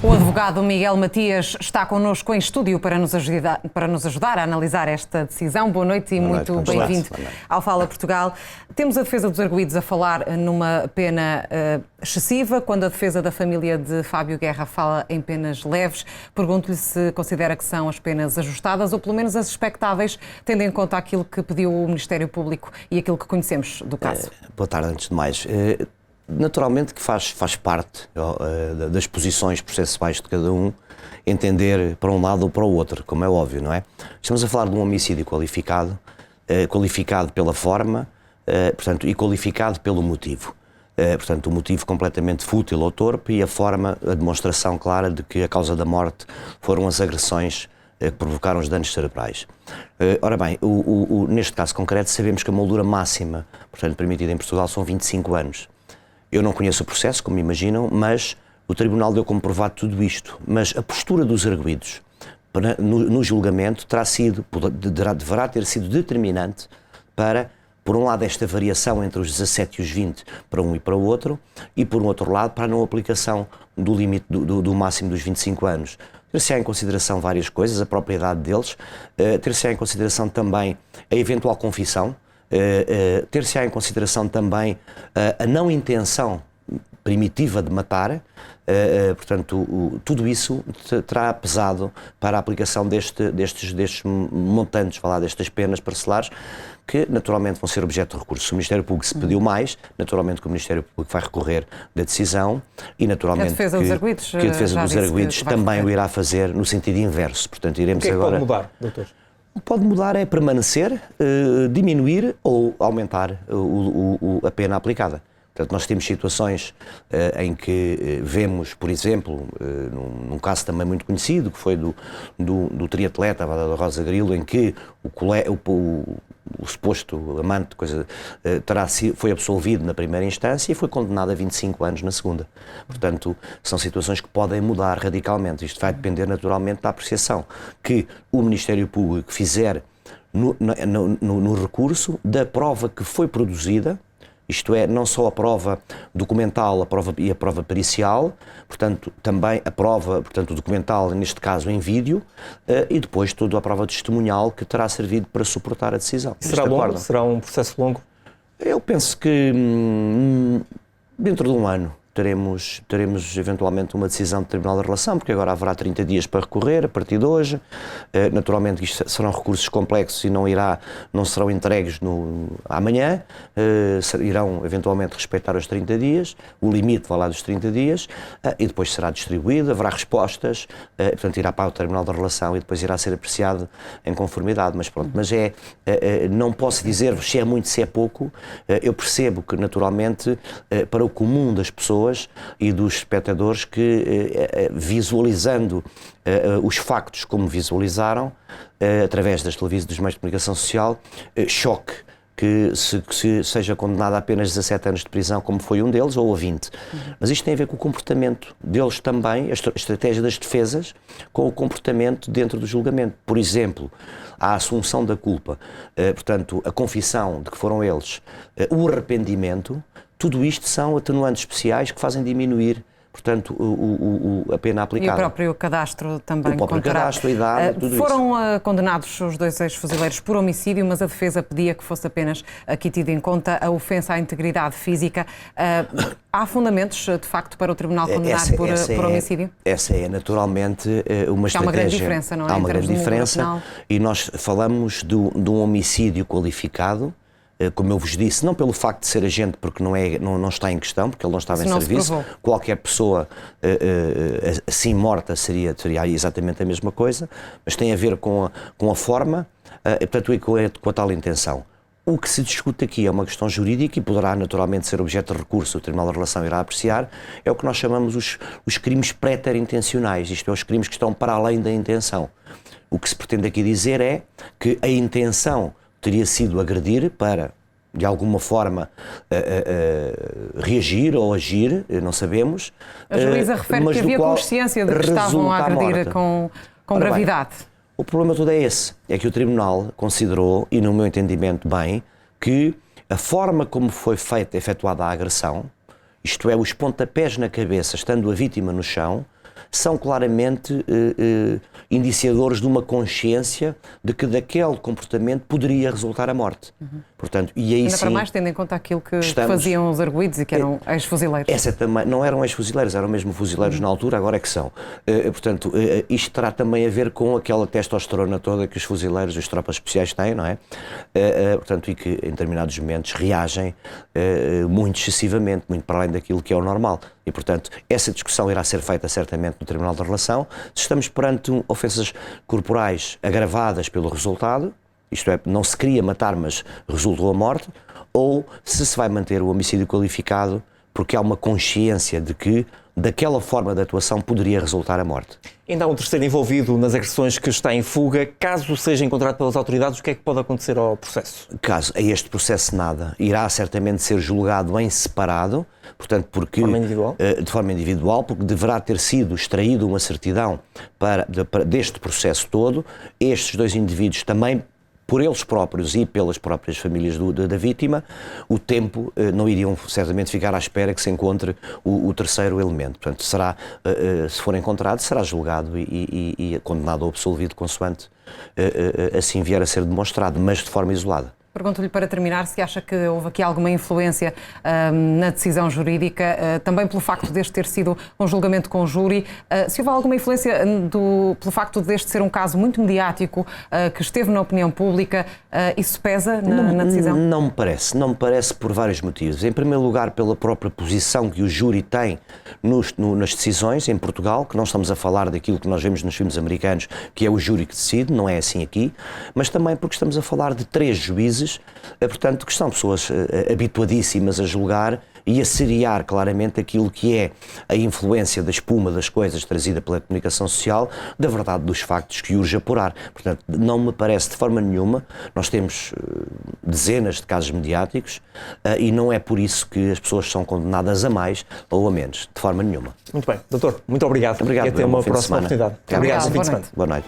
O advogado Miguel Matias está connosco em estúdio para nos ajudar a analisar esta decisão. Boa noite e muito bem-vindo ao Fala Portugal. Temos a defesa dos arguidos a falar numa pena excessiva, quando a defesa da família de Fábio Guerra fala em penas leves. Pergunto-lhe se considera que são as penas ajustadas ou pelo menos as expectáveis, tendo em conta aquilo que pediu o Ministério Público e aquilo que conhecemos do caso. Boa tarde, antes de mais. Naturalmente que faz parte das posições processuais de cada um entender para um lado ou para o outro, como é óbvio, não é? Estamos a falar de um homicídio qualificado, qualificado pela forma, portanto, e qualificado pelo motivo. Portanto, o motivo completamente fútil ou torpe e a forma, a demonstração clara de que a causa da morte foram as agressões que provocaram os danos cerebrais. Ora bem, neste caso concreto sabemos que a moldura máxima, portanto, permitida em Portugal são 25 anos. Eu não conheço o processo, como imaginam, mas o Tribunal deu como provado tudo isto. Mas a postura dos arguidos no julgamento deverá ter sido determinante para, por um lado, esta variação entre os 17 e os 20 para um e para o outro, e, por um outro lado, para a não aplicação do limite do máximo dos 25 anos. Ter-se-á em consideração várias coisas, a propriedade deles, ter-se-á em consideração também a eventual confissão, ter-se-á em consideração também a não intenção primitiva de matar, portanto, tudo isso terá pesado para a aplicação destes montantes, destas penas parcelares, que naturalmente vão ser objeto de recurso. Se o Ministério Público se pediu mais, naturalmente que o Ministério Público vai recorrer da decisão e naturalmente que a defesa dos arguidos também o irá fazer no sentido inverso. Portanto, iremos agora... O que é que pode mudar, doutor? O que pode mudar é permanecer, diminuir ou aumentar a pena aplicada. Portanto, nós temos situações em que vemos, por exemplo, num caso também muito conhecido, que foi do triatleta da Rosa Grilo, em que o suposto amante foi absolvido na primeira instância e foi condenado a 25 anos na segunda. Portanto, são situações que podem mudar radicalmente. Isto vai depender naturalmente da apreciação que o Ministério Público fizer no recurso da prova que foi produzida. Isto é, não só a prova documental e a prova pericial, portanto, também a prova, portanto, documental, neste caso em vídeo, e depois toda a prova testemunhal que terá servido para suportar a decisão. Será longo? Será um processo longo? Eu penso que dentro de um ano teremos eventualmente uma decisão do Tribunal da Relação, porque agora haverá 30 dias para recorrer, a partir de hoje. Naturalmente isto serão recursos complexos e não serão entregues amanhã, irão eventualmente respeitar os 30 dias, o limite vai lá dos 30 dias, e depois será distribuído, haverá respostas, portanto irá para o Tribunal da Relação e depois irá ser apreciado em conformidade, mas pronto, não posso dizer-vos se é muito, se é pouco. Eu percebo que naturalmente para o comum das pessoas e dos espectadores que, visualizando os factos como visualizaram, através das televisões, dos meios de comunicação social, choque que se seja condenado a apenas 17 anos de prisão, como foi um deles, ou a 20. Mas isto tem a ver com o comportamento deles também, a estratégia das defesas, com o comportamento dentro do julgamento. Por exemplo, a assunção da culpa, portanto, a confissão de que foram eles, o arrependimento. Tudo isto são atenuantes especiais que fazem diminuir, portanto, a pena aplicada. E o próprio cadastro também. O próprio cadastro, a idade, tudo foram condenados os dois ex-fuzileiros por homicídio, mas a defesa pedia que fosse apenas aqui tida em conta a ofensa à integridade física. Há fundamentos, de facto, para o Tribunal condenar por homicídio? Essa é naturalmente uma estratégia. Há uma grande diferença, não é? Há uma grande diferença e nós falamos de um homicídio qualificado, como eu vos disse, não pelo facto de ser agente, porque não está em questão, porque ele não estava em serviço. Qualquer pessoa assim morta seria exatamente a mesma coisa, mas tem a ver com a forma, portanto, e com a tal intenção. O que se discute aqui é uma questão jurídica e poderá naturalmente ser objeto de recurso, o Tribunal da Relação irá apreciar, é o que nós chamamos os crimes préter-intencionais, isto é, os crimes que estão para além da intenção. O que se pretende aqui dizer é que a intenção teria sido agredir para, de alguma forma, reagir ou agir, não sabemos. A juíza refere que havia consciência de que estavam a agredir com gravidade. Bem, o problema todo é esse, é que o Tribunal considerou, e no meu entendimento bem, que a forma como foi efetuada a agressão, isto é, os pontapés na cabeça, estando a vítima no chão, são claramente indiciadores de uma consciência de que daquele comportamento poderia resultar a morte. Portanto, e aí ainda sim, para mais, tendo em conta aquilo que faziam os arguidos e que eram ex-fuzileiros. Essa também, não eram ex-fuzileiros, eram mesmo fuzileiros na altura, agora é que são. Portanto, isto terá também a ver com aquela testosterona toda que os fuzileiros, as tropas especiais têm, não é? Portanto, e que em determinados momentos reagem muito excessivamente, muito para além daquilo que é o normal. E, portanto, essa discussão irá ser feita certamente no Tribunal de Relação. Se estamos perante ofensas corporais agravadas pelo resultado, isto é, não se queria matar, mas resultou a morte, ou se vai manter o homicídio qualificado porque há uma consciência de que daquela forma de atuação poderia resultar a morte. Ainda há um terceiro envolvido nas agressões que está em fuga. Caso seja encontrado pelas autoridades, o que é que pode acontecer ao processo? Caso a este processo nada, irá certamente ser julgado em separado, portanto, porque, de forma individual, porque deverá ter sido extraído uma certidão deste processo todo. Estes dois indivíduos também, por eles próprios e pelas próprias famílias da vítima, o tempo não iriam certamente ficar à espera que se encontre o terceiro elemento. Portanto, será, se for encontrado, será julgado e condenado ou absolvido consoante assim vier a ser demonstrado, mas de forma isolada. Pergunto-lhe para terminar se acha que houve aqui alguma influência na decisão jurídica, também pelo facto deste ter sido um julgamento com júri, se houve alguma influência pelo facto deste ser um caso muito mediático, que esteve na opinião pública, isso pesa na decisão? Não me parece por vários motivos. Em primeiro lugar, pela própria posição que o júri tem nas decisões em Portugal, que não estamos a falar daquilo que nós vemos nos filmes americanos, que é o júri que decide, não é assim aqui, mas também porque estamos a falar de 3 juízes, portanto, que são pessoas habituadíssimas a julgar e a seriar claramente aquilo que é a influência da espuma das coisas trazida pela comunicação social, da verdade dos factos que urge apurar. Portanto, não me parece de forma nenhuma, nós temos dezenas de casos mediáticos e não é por isso que as pessoas são condenadas a mais ou a menos, de forma nenhuma. Muito bem. Doutor, muito obrigado. Obrigado. E até uma próxima oportunidade. Obrigado. Bom fim de semana. Boa noite.